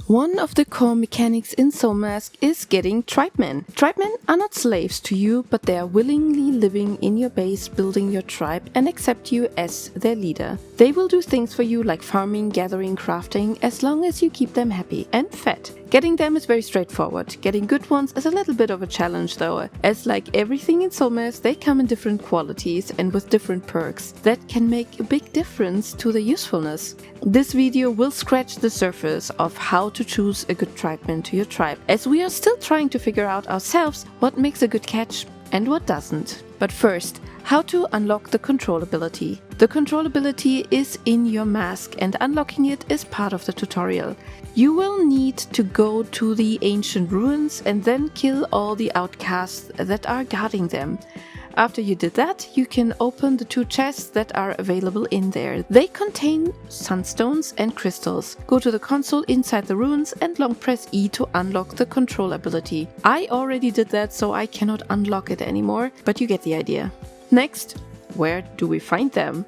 One of the core mechanics in Soulmask is getting tribemen. Tribemen are not slaves to you, but they are willingly living in your base, building your tribe, and accept you as their leader. They will do things for you like farming, gathering, crafting, as long as you keep them happy and fed. Getting them is very straightforward. Getting good ones is a little bit of a challenge though, as like everything in Soulmask, they come in different qualities and with different perks that can make a big difference to their usefulness. This video will scratch the surface of how to choose a good tribeman to your tribe, as we are still trying to figure out ourselves what makes a good catch and what doesn't. But first, how to unlock the control ability. The control ability is in your mask and unlocking it is part of the tutorial. You will need to go to the ancient ruins and then kill all the outcasts that are guarding them. After you did that, you can open the 2 chests that are available in there. They contain sunstones and crystals. Go to the console inside the ruins and long press E to unlock the control ability. I already did that, so I cannot unlock it anymore, but you get the idea. Next, where do we find them?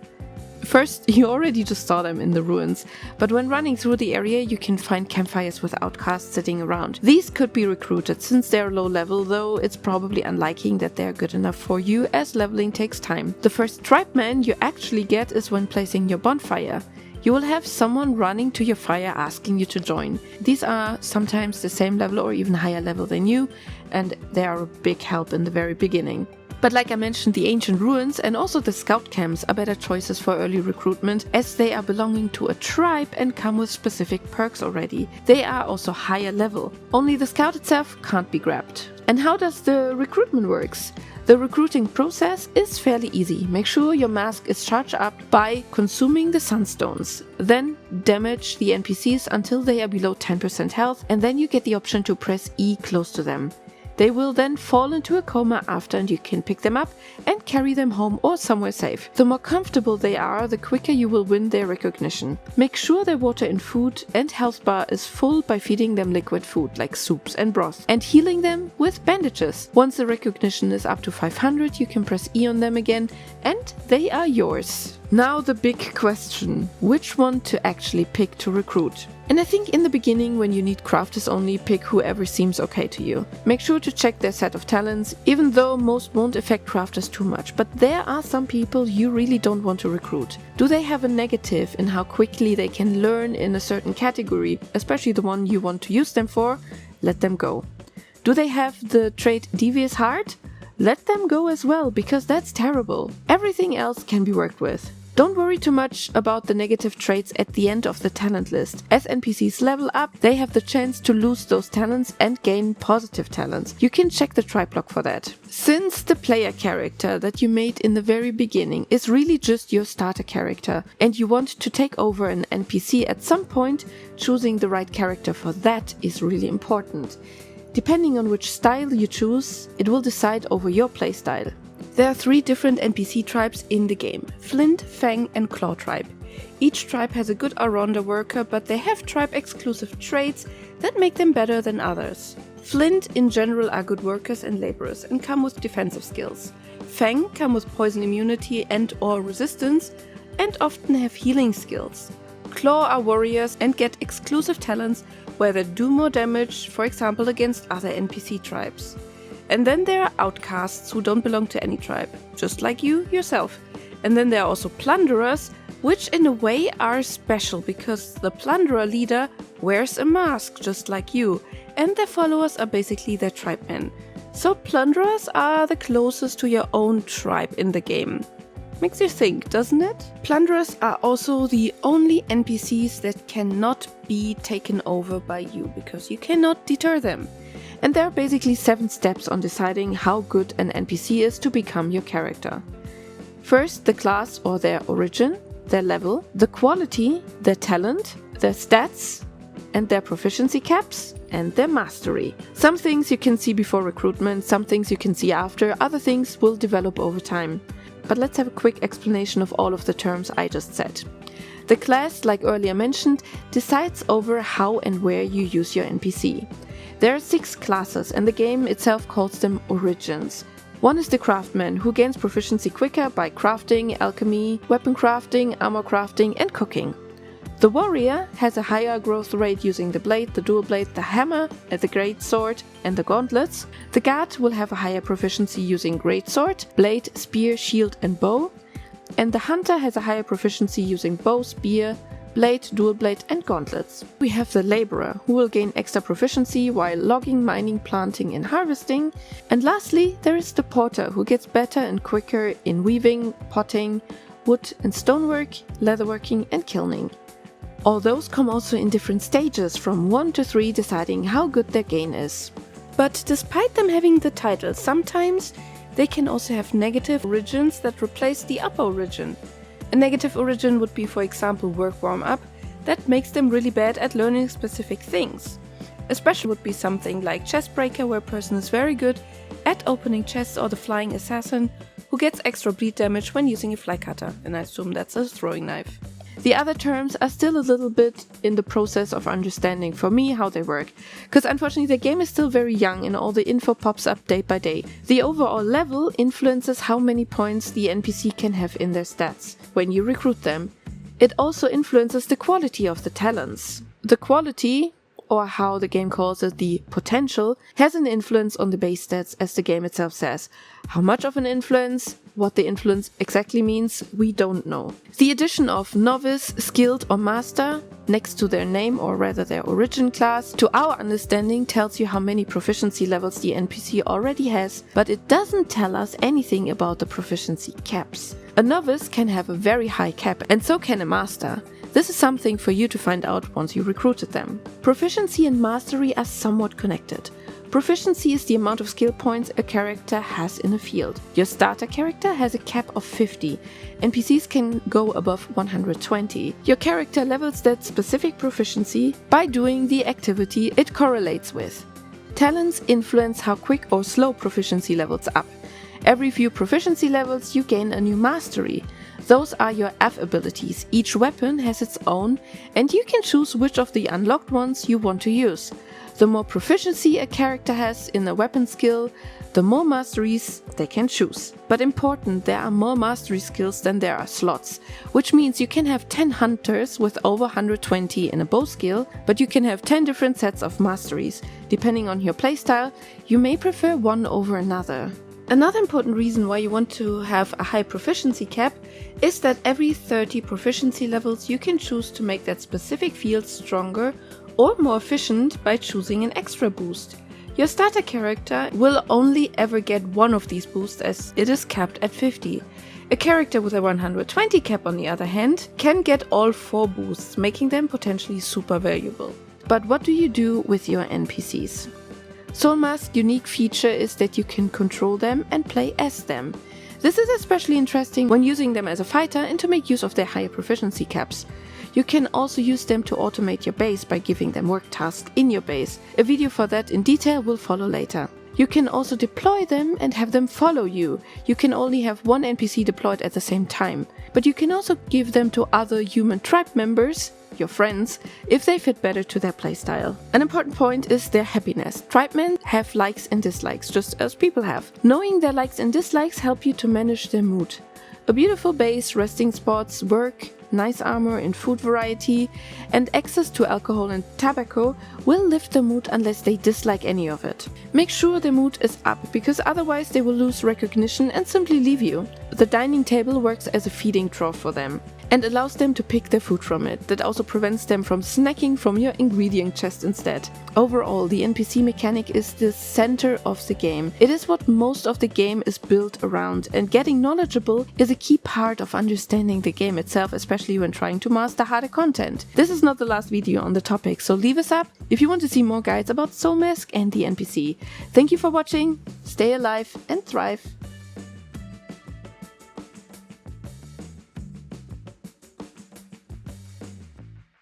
First, you already just saw them in the ruins, but when running through the area you can find campfires with outcasts sitting around. These could be recruited since they're low level, though it's probably unlikely that they're good enough for you as leveling takes time. The first tribeman you actually get is when placing your bonfire. You will have someone running to your fire asking you to join. These are sometimes the same level or even higher level than you, and they are a big help in the very beginning. But like I mentioned, the ancient ruins and also the scout camps are better choices for early recruitment, as they are belonging to a tribe and come with specific perks already. They are also higher level. Only the scout itself can't be grabbed. And how does the recruitment works? The recruiting process is fairly easy. Make sure your mask is charged up by consuming the sunstones. Then damage the NPCs until they are below 10% health, and then you get the option to press E close to them. They will then fall into a coma after, and you can pick them up and carry them home or somewhere safe. The more comfortable they are, the quicker you will win their recognition. Make sure their water and food and health bar is full by feeding them liquid food like soups and broth, and healing them with bandages. Once the recognition is up to 500, you can press E on them again and they are yours. Now the big question, which one to actually pick to recruit? And I think in the beginning, when you need crafters only, pick whoever seems okay to you. Make sure to check their set of talents, even though most won't affect crafters too much, but there are some people you really don't want to recruit. Do they have a negative in how quickly they can learn in a certain category, especially the one you want to use them for? Let them go. Do they have the trait Devious Heart? Let them go as well, because that's terrible. Everything else can be worked with. Don't worry too much about the negative traits at the end of the talent list. As NPCs level up, they have the chance to lose those talents and gain positive talents. You can check the tribe log for that. Since the player character that you made in the very beginning is really just your starter character, and you want to take over an NPC at some point, choosing the right character for that is really important. Depending on which style you choose, it will decide over your playstyle. There are 3 different NPC tribes in the game: Flint, Fang and Claw tribe. Each tribe has a good all-rounder worker, but they have tribe-exclusive traits that make them better than others. Flint in general are good workers and laborers and come with defensive skills. Fang come with poison immunity and or resistance and often have healing skills. Claw are warriors and get exclusive talents where they do more damage, for example against other NPC tribes. And then there are outcasts who don't belong to any tribe, just like you yourself. And then there are also plunderers, which in a way are special because the plunderer leader wears a mask just like you, and their followers are basically their tribemen. So plunderers are the closest to your own tribe in the game. Makes you think, doesn't it? Plunderers are also the only NPCs that cannot be taken over by you because you cannot deter them. And there are basically 7 steps on deciding how good an NPC is to become your character. First, the class or their origin, their level, the quality, their talent, their stats, and their proficiency caps, and their mastery. Some things you can see before recruitment, some things you can see after, other things will develop over time. But let's have a quick explanation of all of the terms I just said. The class, like earlier mentioned, decides over how and where you use your NPC. There are 6 classes and the game itself calls them origins. One is the craftsman, who gains proficiency quicker by crafting, alchemy, weapon crafting, armor crafting and cooking. The warrior has a higher growth rate using the blade, the dual blade, the hammer, the great sword and the gauntlets. The guard will have a higher proficiency using great sword, blade, spear, shield and bow. And the hunter has a higher proficiency using bow, spear, blade, dual blade and gauntlets. We have the laborer, who will gain extra proficiency while logging, mining, planting and harvesting. And lastly, there is the porter, who gets better and quicker in weaving, potting, wood and stonework, leatherworking and kilning. All those come also in different stages, from 1 to 3, deciding how good their gain is. But despite them having the title, sometimes they can also have negative origins that replace the upper origin. A negative origin would be, for example, work warm-up, that makes them really bad at learning specific things. Especially would be something like Chestbreaker, where a person is very good at opening chests, or the Flying Assassin, who gets extra bleed damage when using a fly cutter, and I assume that's a throwing knife. The other terms are still a little bit in the process of understanding for me how they work, because unfortunately the game is still very young and all the info pops up day by day. The overall level influences how many points the NPC can have in their stats when you recruit them. It also influences the quality of the talents. The quality, or how the game calls it, the potential, has an influence on the base stats, as the game itself says. How much of an influence? What the influence exactly means, we don't know. The addition of novice, skilled or master next to their name, or rather their origin class, to our understanding tells you how many proficiency levels the NPC already has, but it doesn't tell us anything about the proficiency caps. A novice can have a very high cap, and so can a master. This is something for you to find out once you recruited them. Proficiency and mastery are somewhat connected. Proficiency is the amount of skill points a character has in a field. Your starter character has a cap of 50. NPCs can go above 120. Your character levels that specific proficiency by doing the activity it correlates with. Talents influence how quick or slow proficiency levels up. Every few proficiency levels you gain a new mastery. Those are your F abilities. Each weapon has its own, and you can choose which of the unlocked ones you want to use. The more proficiency a character has in a weapon skill, the more masteries they can choose. But important, there are more mastery skills than there are slots, which means you can have 10 hunters with over 120 in a bow skill, but you can have 10 different sets of masteries. Depending on your playstyle, you may prefer one over another. Another important reason why you want to have a high proficiency cap is that every 30 proficiency levels you can choose to make that specific field stronger or more efficient by choosing an extra boost. Your starter character will only ever get one of these boosts, as it is capped at 50. A character with a 120 cap, on the other hand, can get all 4 boosts, making them potentially super valuable. But what do you do with your NPCs? Soulmask's unique feature is that you can control them and play as them. This is especially interesting when using them as a fighter and to make use of their higher proficiency caps. You can also use them to automate your base by giving them work tasks in your base. A video for that in detail will follow later. You can also deploy them and have them follow you. You can only have one NPC deployed at the same time, but you can also give them to other human tribe members, your friends, if they fit better to their playstyle. An important point is their happiness. Tribemen have likes and dislikes, just as people have. Knowing their likes and dislikes help you to manage their mood. A beautiful base, resting spots, work, nice armor and food variety, and access to alcohol and tobacco will lift the mood unless they dislike any of it. Make sure the mood is up, because otherwise they will lose recognition and simply leave you. The dining table works as a feeding trough for them and allows them to pick their food from it. That also prevents them from snacking from your ingredient chest instead. Overall, the NPC mechanic is the center of the game. It is what most of the game is built around, and getting knowledgeable is a key part of understanding the game itself, especially when trying to master harder content. This is not the last video on the topic, so leave us up if you want to see more guides about Soulmask and the NPC. Thank you for watching, stay alive and thrive!